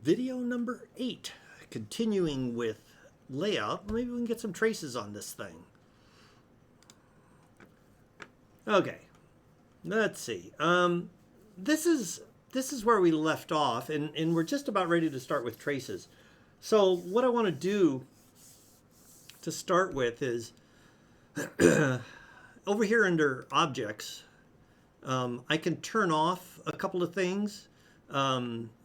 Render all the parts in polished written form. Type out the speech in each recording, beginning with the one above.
Video number 8, continuing with layout. Maybe we can get some traces on this thing. Okay, let's see. This is where we left off, and we're just about ready to start with traces. So what I want to do to start with is over here under objects, I can turn off a couple of things.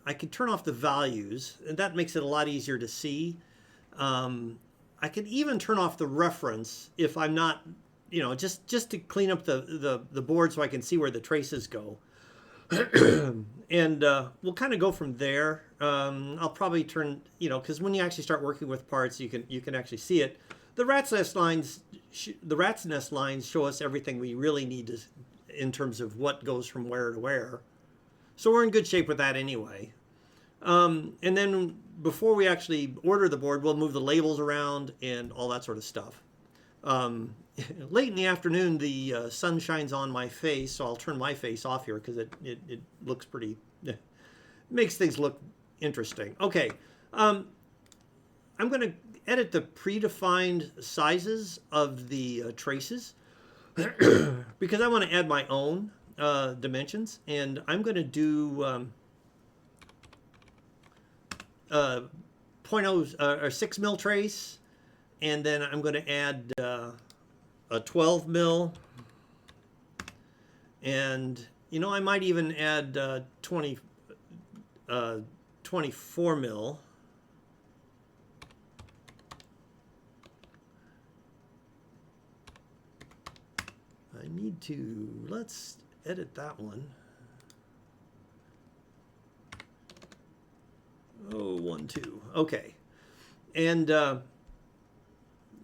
I can turn off the values, and that makes it a lot easier to see. I can even turn off the reference if I'm not, just to clean up the board so I can see where the traces go. And we'll kind of go from there. I'll probably turn, because when you actually start working with parts, you can actually see it. The rat's nest lines show us everything we really need to, in terms of what goes from where to where. So we're in good shape with that anyway. And then before we actually order the board, we'll move the labels around and all that sort of stuff. Late in the afternoon, the sun shines on my face, so I'll turn my face off here because it looks pretty, makes things look interesting. Okay, I'm going to edit the predefined sizes of the traces because I want to add my own dimensions, and I'm going to do 6 mil trace, and then I'm going to add a 12 mil, and I might even add 24 mil. I need to, let's edit that one. Oh, 1, 2. Okay. And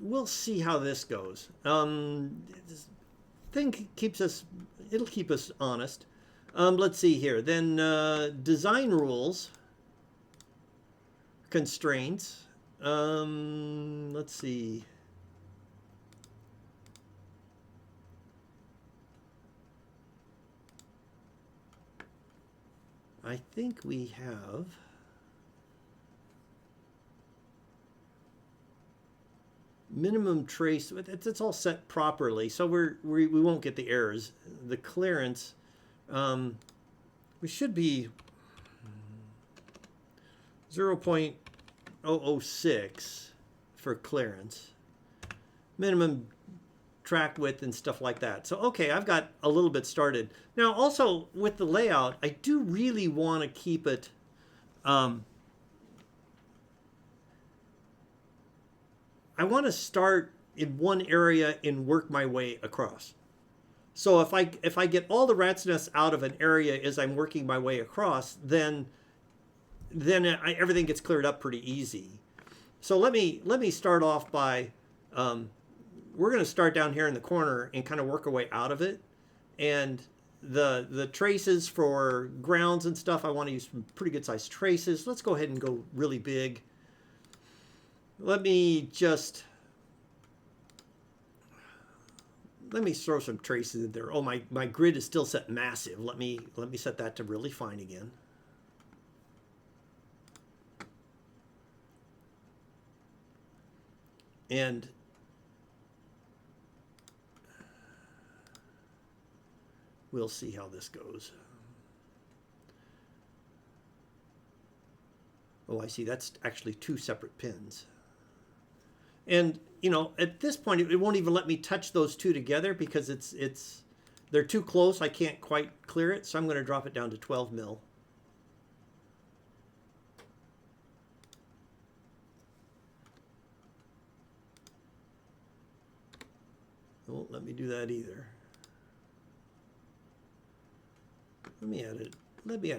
we'll see how this goes. This thing it'll keep us honest. Let's see here. Then design rules, constraints. Let's see. I think we have minimum trace. It's all set properly, so we won't get the errors. The clearance, we should be 0.006 for clearance. Minimum track width and stuff like that. So okay, I've got a little bit started. Now also with the layout, I do really want to keep it I want to start in one area and work my way across. So if I get all the rat's nests out of an area as I'm working my way across, then everything gets cleared up pretty easy. So let me start off by we're going to start down here in the corner and kind of work our way out of it. And the traces for grounds and stuff, I want to use some pretty good sized traces. Let's go ahead and go really big. Let me throw some traces in there. Oh, my grid is still set massive. Let me set that to really fine again. And we'll see how this goes. Oh, I see. That's actually 2 separate pins. And, at this point, it won't even let me touch those 2 together because they're too close. I can't quite clear it, so I'm going to drop it down to 12 mil. It won't let me do that either. Let me add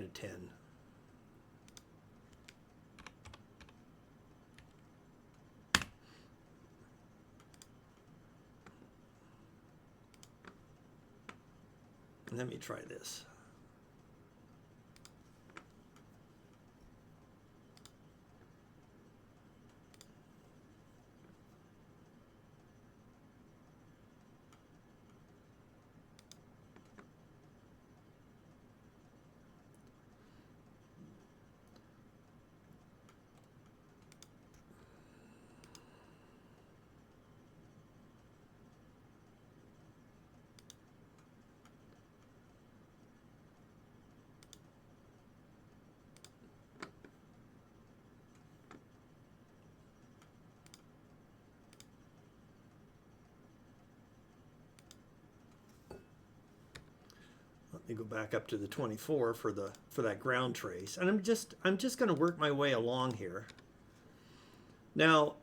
a 10. Let me try this. me go back up to the 24 for that ground trace, and I'm just going to work my way along here. Now,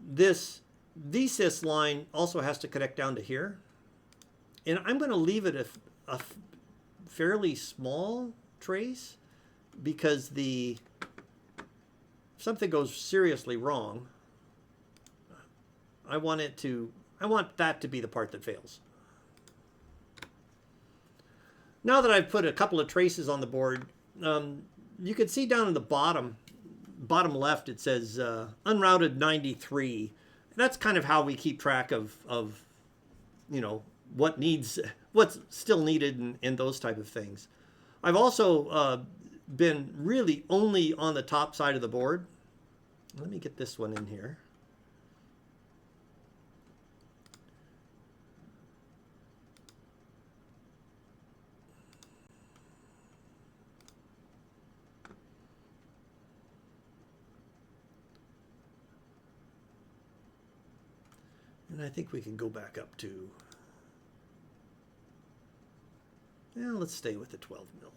this VSys line also has to connect down to here, and I'm going to leave it a fairly small trace because if something goes seriously wrong, I want that to be the part that fails. Now that I've put a couple of traces on the board, you can see down in the bottom left it says unrouted 93. That's kind of how we keep track of you know, what's still needed and those type of things. I've also been really only on the top side of the board. Let me get this one in here. And I think we can go back up to, yeah, let's stay with the 12 mil.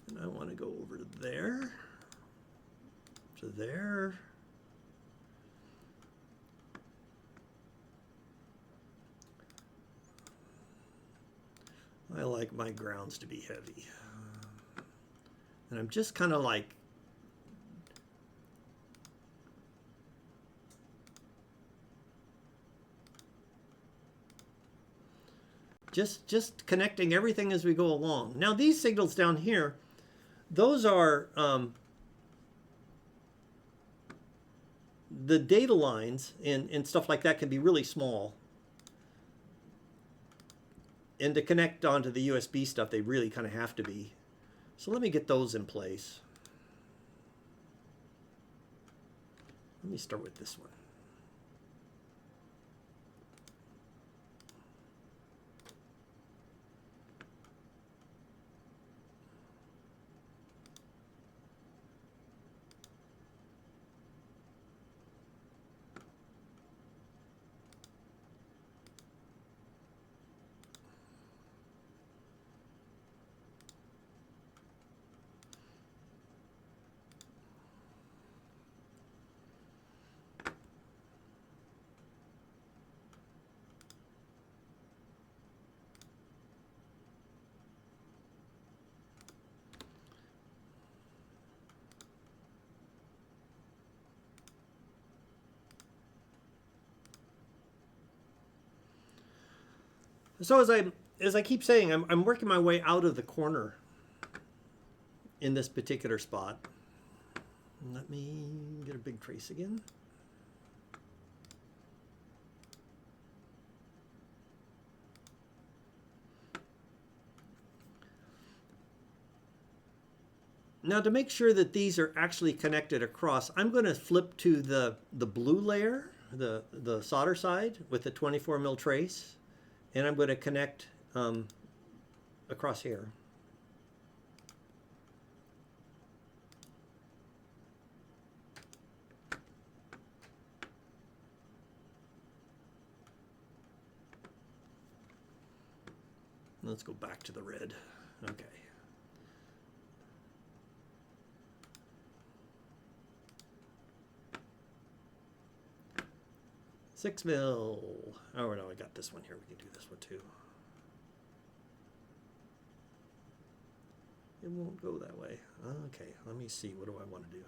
And I want to go over to there, to there. I like my grounds to be heavy. And I'm just kind of like, just connecting everything as we go along. Now these signals down here, those are the data lines and stuff like that can be really small. And to connect onto the USB stuff, they really kind of have to be. So let me get those in place. Let me start with this one. So as I keep saying, I'm working my way out of the corner in this particular spot. Let me get a big trace again. Now to make sure that these are actually connected across, I'm going to flip to the blue layer, the solder side with the 24 mil trace. And I'm going to connect across here. Let's go back to the red. Okay. Six mil. Oh no, I got this one here. We can do this one too. It won't go that way. Okay, let me see. What do I want to do?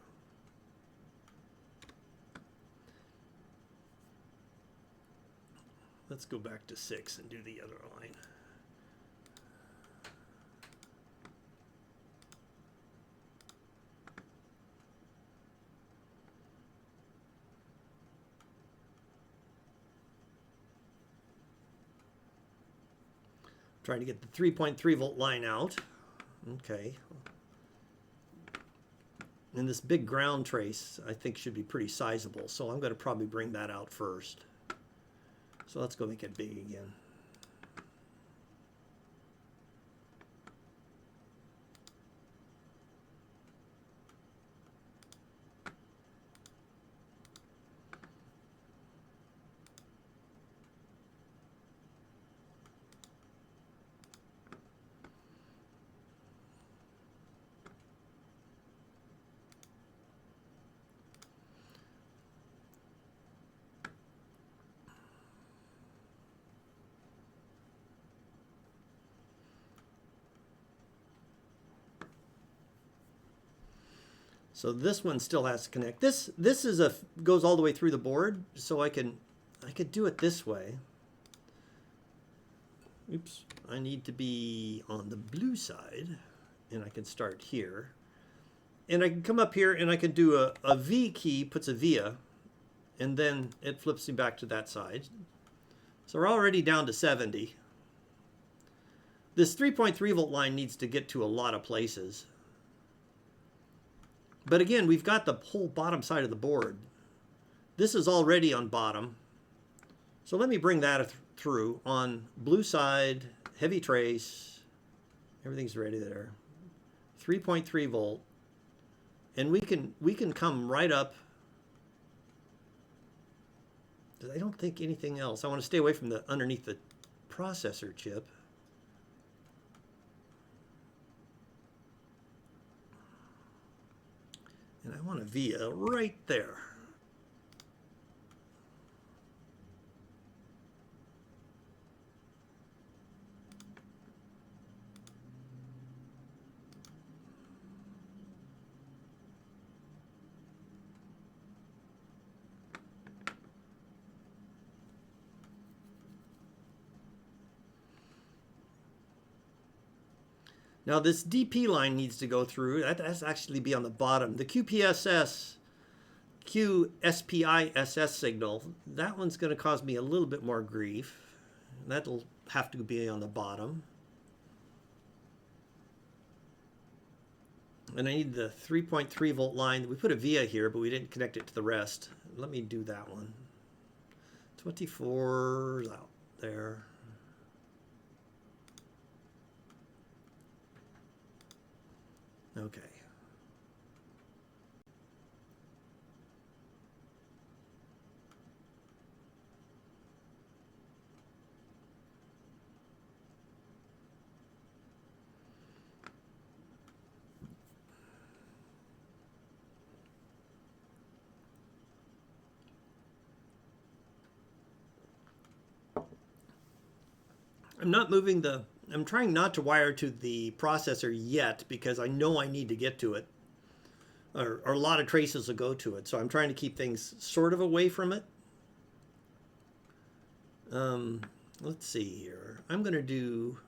Let's go back to 6 and do the other line. Trying to get the 3.3 volt line out. Okay. And this big ground trace, I think, should be pretty sizable. So I'm going to probably bring that out first. So let's go make it big again. So this one still has to connect. This is goes all the way through the board, so I could do it this way. Oops, I need to be on the blue side, and I can start here. And I can come up here and I can do a V key, puts a via, and then it flips me back to that side. So we're already down to 70. This 3.3 volt line needs to get to a lot of places. But again, we've got the whole bottom side of the board. This is already on bottom. So let me bring that through on blue side, heavy trace. Everything's ready there. 3.3 volt. And we can come right up. I don't think anything else. I want to stay away from the underneath the processor chip. And I want a via right there. Now this DP line needs to go through. That has to actually be on the bottom. The QSPISS signal, that one's going to cause me a little bit more grief. That'll have to be on the bottom. And I need the 3.3 volt line. We put a via here, but we didn't connect it to the rest. Let me do that one. 24's out there. Okay. I'm not moving I'm trying not to wire to the processor yet because I know I need to get to it. Or a lot of traces will go to it. So I'm trying to keep things sort of away from it. Let's see here. I'm going to do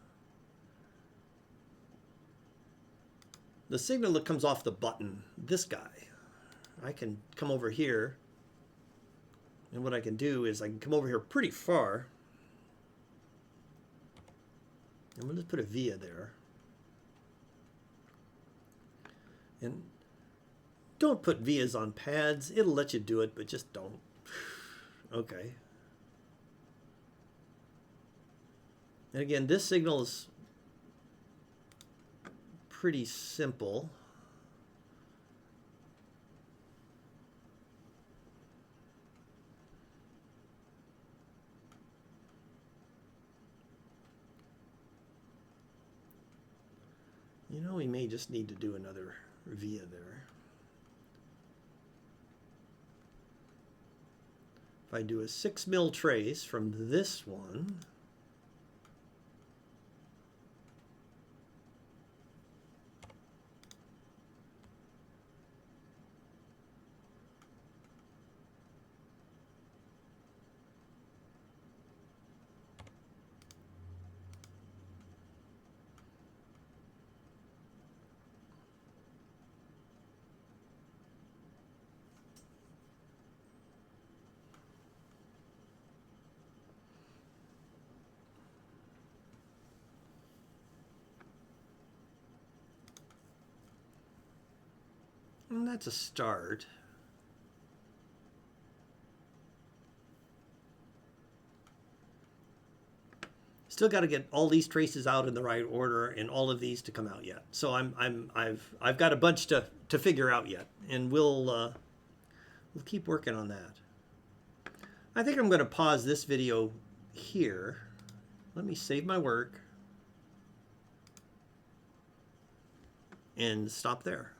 the signal that comes off the button, this guy. I can come over here. And what I can do is I can come over here pretty far. I'm going to put a via there. And don't put vias on pads. It'll let you do it, but just don't. Okay. And again, this signal is pretty simple. You know, we may just need to do another via there. If I do a 6 mil trace from this one, and that's a start. Still got to get all these traces out in the right order and all of these to come out yet. So I've got a bunch to figure out yet, and we'll keep working on that. I think I'm going to pause this video here. Let me save my work and stop there.